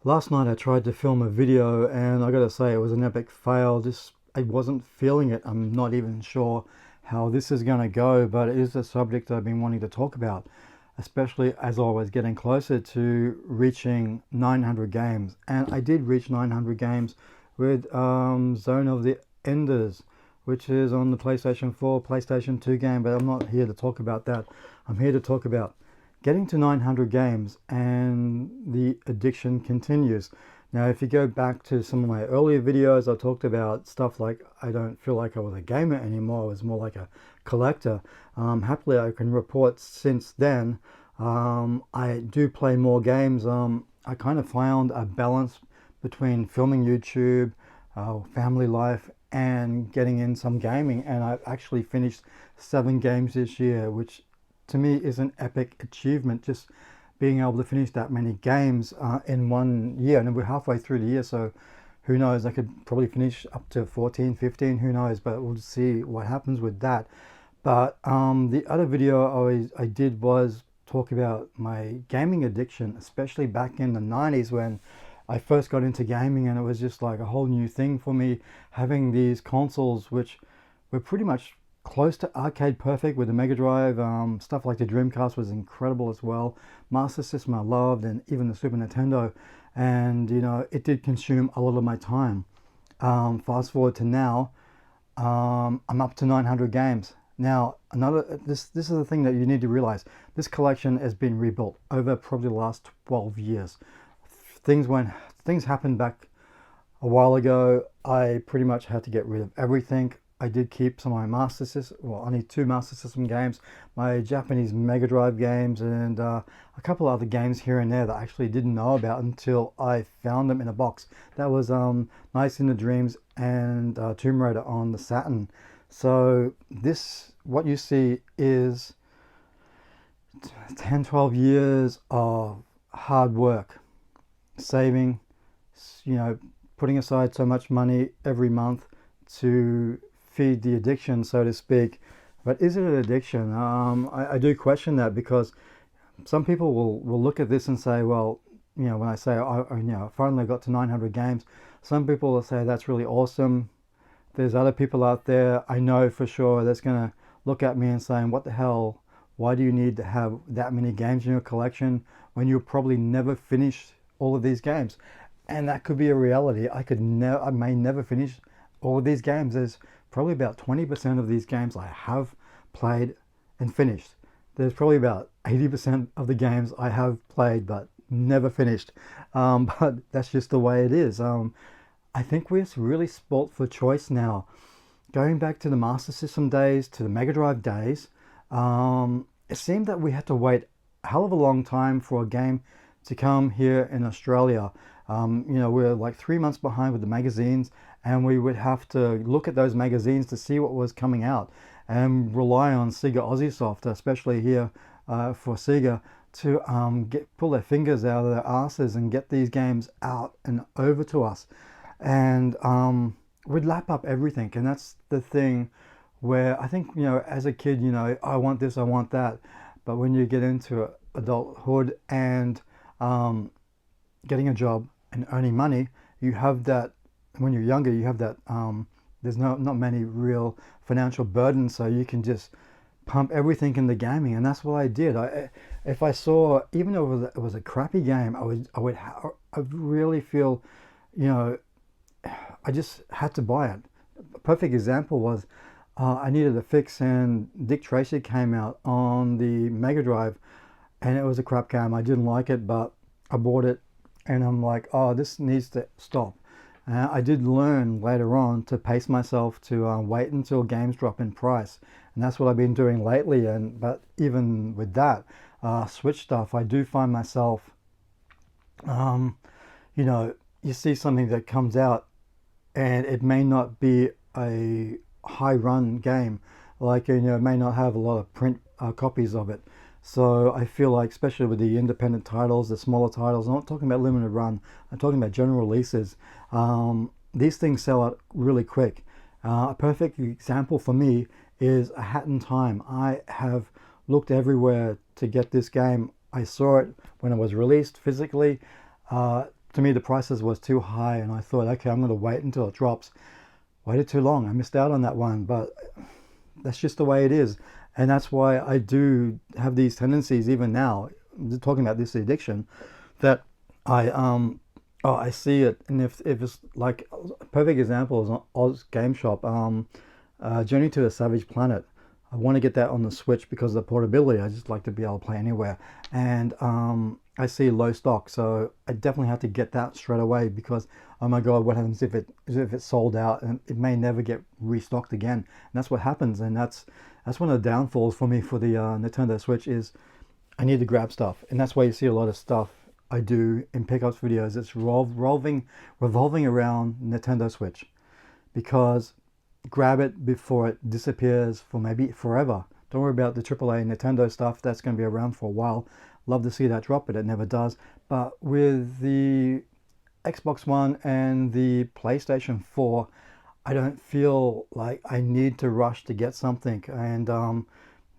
Last night I tried to film a video and I gotta say it was an epic fail. Just I wasn't feeling it. I'm not even sure how this is gonna go, but it is a subject I've been wanting to talk about, especially as I was getting closer to reaching 900 games. And I did reach 900 games with Zone of the Enders, which is on the PlayStation 4, PlayStation 2 game, but I'm not here to talk about that. I'm here to talk about getting to 900 games, and the addiction continues. Now, if you go back to some of my earlier videos, I talked about stuff like I don't feel like I was a gamer anymore. I was more like a collector. Happily, I can report since then, I do play more games. I kind of found a balance between filming YouTube, family life, and getting in some gaming. And I've actually finished 7 games this year, which to me is an epic achievement, just being able to finish that many games in one year. And we're halfway through the year, so who knows, I could probably finish up to 14, 15, who knows, but we'll see what happens with that. But the other video I did was talk about my gaming addiction, especially back in the 90s when I first got into gaming, and it was just like a whole new thing for me, having these consoles which were pretty much close to arcade perfect with the Mega Drive. Stuff like the Dreamcast was incredible as well. Master System I loved, and even the Super Nintendo. And you know, it did consume a lot of my time. Fast forward to now, I'm up to 900 games. Now, this is the thing that you need to realize. This collection has been rebuilt over probably the last 12 years. Things happened back a while ago. I pretty much had to get rid of everything. I did keep some of my Master System, well, only 2 Master System games, my Japanese Mega Drive games, and a couple other games here and there that I actually didn't know about until I found them in a box. That was Nice in the Dreams and Tomb Raider on the Saturn. So what you see is 10, 12 years of hard work, saving, putting aside so much money every month to feed the addiction, so to speak. But is it an addiction? I do question that, because some people will look at this and say, well, when I say I finally got to 900 games, some people will say that's really awesome. There's other people out there I know for sure that's gonna look at me and saying, what the hell? Why do you need to have that many games in your collection when you'll probably never finish all of these games? And that could be a reality. I may never finish all of these games. There's probably about 20% of these games I have played and finished. There's probably about 80% of the games I have played but never finished. But that's just the way it is. I think we're really spoilt for choice now. Going back to the Master System days, to the Mega Drive days, it seemed that we had to wait a hell of a long time for a game to come here in Australia. We're like 3 months behind with the magazines, and we would have to look at those magazines to see what was coming out and rely on Sega Aussiesoft, especially here for Sega, to pull their fingers out of their asses and get these games out and over to us. And we'd lap up everything, and that's the thing where I think, as a kid, I want this, I want that. But when you get into adulthood and getting a job and earning money, you have that. When you're younger, you have that. There's not many real financial burdens, so you can just pump everything into gaming, and that's what I did. If I saw, even though it was a crappy game, I really feel, I just had to buy it. A perfect example was I needed a fix, and Dick Tracy came out on the Mega Drive, and it was a crap game. I didn't like it, but I bought it, and I'm like, oh, this needs to stop. I did learn later on to pace myself, to wait until games drop in price, and that's what I've been doing lately. But even with that Switch stuff, I do find myself, you see something that comes out, and it may not be a high run game, like it may not have a lot of print copies of it. So I feel like, especially with the independent titles, the smaller titles, I'm not talking about limited run, I'm talking about general releases. These things sell out really quick. A perfect example for me is A Hat in Time. I have looked everywhere to get this game. I saw it when it was released physically. to me the prices was too high, and I thought, okay, I'm going to wait until it drops. Waited too long. I missed out on that one, but that's just the way it is. And that's why I do have these tendencies even now, talking about this addiction, that I see it. And if it's like a perfect example is Oz Game Shop, Journey to the Savage Planet. I want to get that on the Switch because of the portability. I just like to be able to play anywhere. And I see low stock, so I definitely have to get that straight away because, oh my God, what happens if it's sold out and it may never get restocked again? And that's what happens, and that's one of the downfalls for me for the Nintendo Switch is I need to grab stuff, and that's why you see a lot of stuff I do in pickups videos. It's revolving around Nintendo Switch because grab it before it disappears for maybe forever. Don't worry about the AAA Nintendo stuff. That's going to be around for a while. Love to see that drop, but it never does. But with the Xbox One and the PlayStation 4, I don't feel like I need to rush to get something. And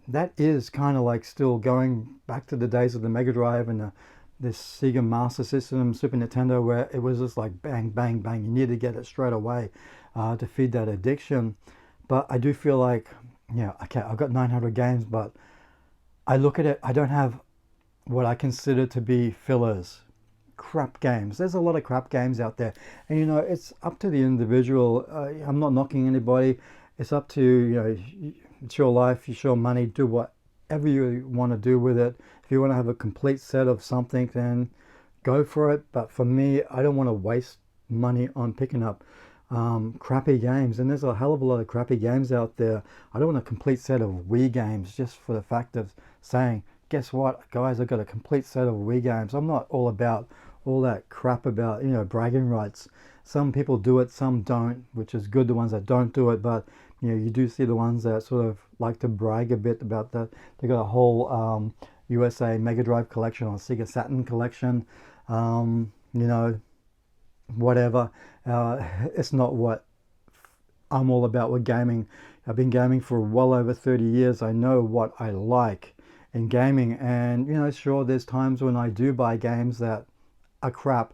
that is kind of like still going back to the days of the Mega Drive and this Sega Master System, Super Nintendo, where it was just like bang, bang, bang. You need to get it straight away to feed that addiction. But I do feel like, yeah, okay, I've got 900 games, but I look at it, I don't have what I consider to be fillers, crap games. There's a lot of crap games out there, and you know, it's up to the individual. I'm not knocking anybody. It's up to, you know, it's your life, it's your money, do whatever you want to do with it. If you want to have a complete set of something, then go for it. But for me, I don't want to waste money on picking up crappy games, and there's a hell of a lot of crappy games out there. I don't want a complete set of Wii games just for the fact of saying, guess what, guys, I've got a complete set of Wii games. I'm not all about all that crap about, you know, bragging rights. Some people do it, some don't, which is good, the ones that don't do it. But you know, you do see the ones that sort of like to brag a bit about that. They got a whole USA Mega Drive collection or Sega Saturn collection, you know, whatever. It's not what I'm all about with gaming. I've been gaming for well over 30 years. I know what I like in gaming, and you know, sure, there's times when I do buy games that are crap.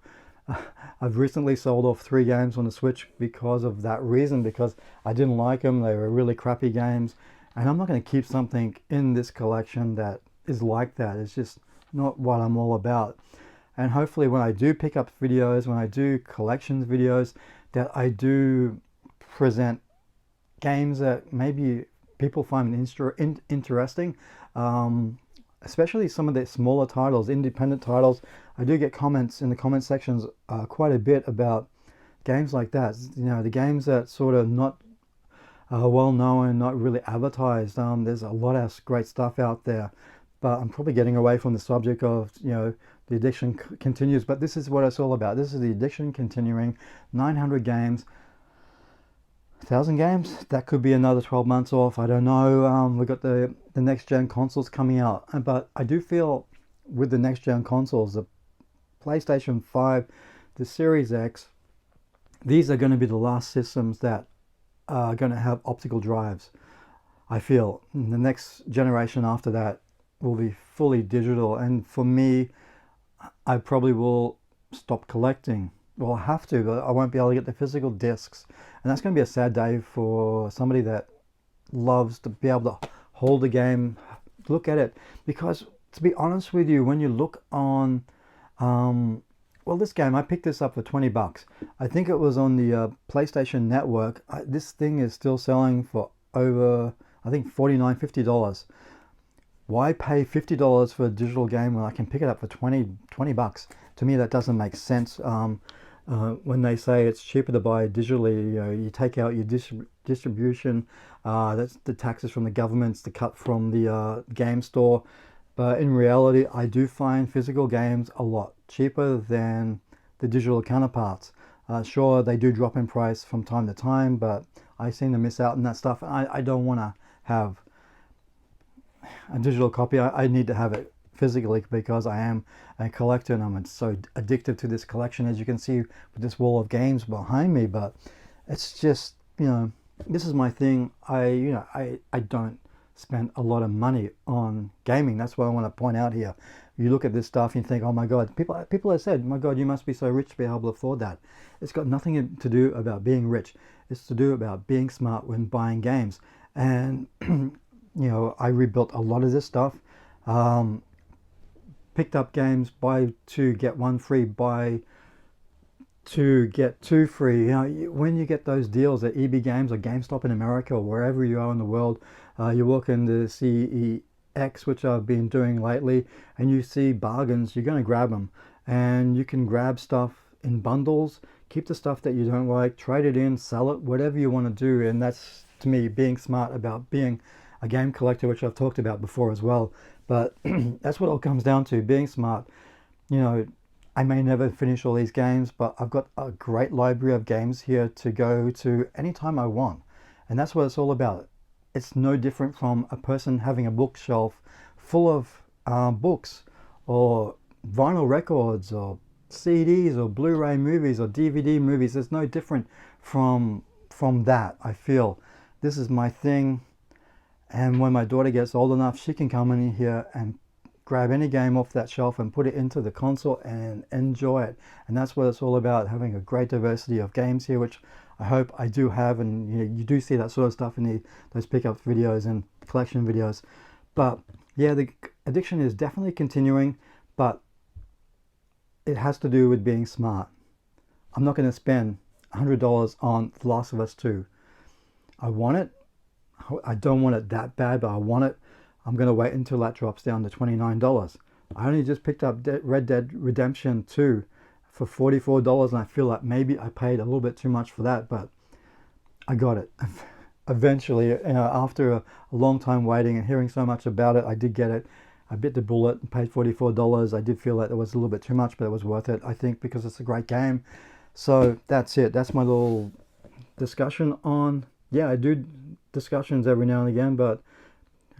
I've recently sold off 3 games on the Switch because of that reason, because I didn't like them. They were really crappy games, and I'm not going to keep something in this collection that is like that. It's just not what I'm all about. And hopefully when I do pick up videos, when I do collections videos, that I do present games that maybe people find interesting, especially some of the smaller titles, independent titles. I do get comments in the comment sections quite a bit about games like that. You know, the games that sort of not well known, not really advertised. There's a lot of great stuff out there, but I'm probably getting away from the subject of, you know, the addiction continues. But this is what it's all about. This is the addiction continuing. 900 games, 1,000 games. That could be another 12 months off. I don't know. We've got the next gen consoles coming out, but I do feel with the next gen consoles, the PlayStation 5, the Series X, these are going to be the last systems that are going to have optical drives. I feel the next generation after that will be fully digital, and for me, I probably will stop collecting. Well, I have to, but I won't be able to get the physical discs, and that's going to be a sad day for somebody that loves to be able to hold the game, look at it. Because to be honest with you, when you look on well, this game, I picked this up for 20 bucks. I think it was on the PlayStation Network. This thing is still selling for over, I think, $49, $50. Why pay $50 for a digital game when I can pick it up for 20 bucks? To me, that doesn't make sense. When they say it's cheaper to buy digitally, you know, you take out your distribution, that's the taxes from the governments, the cut from the game store. But in reality, I do find physical games a lot cheaper than the digital counterparts. Sure, they do drop in price from time to time, but I seem to miss out on that stuff. I don't want to have a digital copy. I need to have it physically because I am a collector and I'm so addicted to this collection, as you can see with this wall of games behind me. But it's just, you know, this is my thing. I don't spent a lot of money on gaming. That's what I want to point out here. You look at this stuff and you think, oh my God, people have said, my God, you must be so rich to be able to afford that. It's got nothing to do about being rich. It's to do about being smart when buying games. And you know, I rebuilt a lot of this stuff. Picked up games, buy two get one free, buy two get two free. You know, when you get those deals at EB Games or GameStop in America or wherever you are in the world, you walk into CEX, which I've been doing lately, and you see bargains, you're going to grab them. And you can grab stuff in bundles, keep the stuff that you don't like, trade it in, sell it, whatever you want to do. And that's, to me, being smart about being a game collector, which I've talked about before as well. But that's what it all comes down to, being smart. You know, I may never finish all these games, but I've got a great library of games here to go to anytime I want. And that's what it's all about. It's no different from a person having a bookshelf full of books or vinyl records or CDs or Blu-ray movies or DVD movies. It's no different from that, I feel. This is my thing. And when my daughter gets old enough, she can come in here and grab any game off that shelf and put it into the console and enjoy it. And that's what it's all about, having a great diversity of games here, which I hope I do have. And you know, you do see that sort of stuff in those pickup videos and collection videos. But yeah, the addiction is definitely continuing, but it has to do with being smart. I'm not going to spend $100 on The Last of Us 2. I want it. I don't want it that bad, but I want it. I'm going to wait until that drops down to $29. I only just picked up Red Dead Redemption 2 for $44, and I feel like maybe I paid a little bit too much for that, but I got it. Eventually, you know, after a long time waiting and hearing so much about it, I did get it. I bit the bullet and paid $44. I did feel like it was a little bit too much, but it was worth it, I think, because it's a great game. So that's it. That's my little discussion on, yeah, I do discussions every now and again, but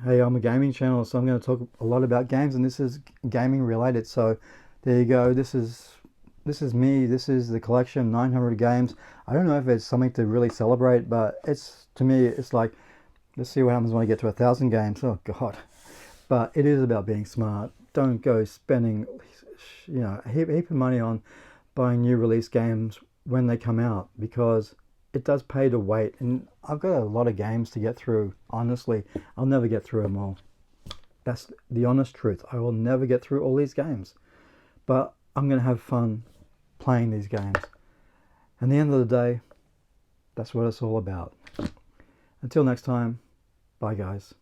hey, I'm a gaming channel, so I'm going to talk a lot about games, and this is gaming related. So there you go. This is me. This is the collection, 900 games. I don't know if it's something to really celebrate, but it's, to me, it's like, let's see what happens when I get to 1,000 games. Oh God. But it is about being smart. Don't go spending, you know, a heap of money on buying new release games when they come out, because it does pay to wait. And I've got a lot of games to get through. Honestly, I'll never get through them all. That's the honest truth. I will never get through all these games, but I'm going to have fun playing these games. And at the end of the day, that's what it's all about. Until next time, bye guys.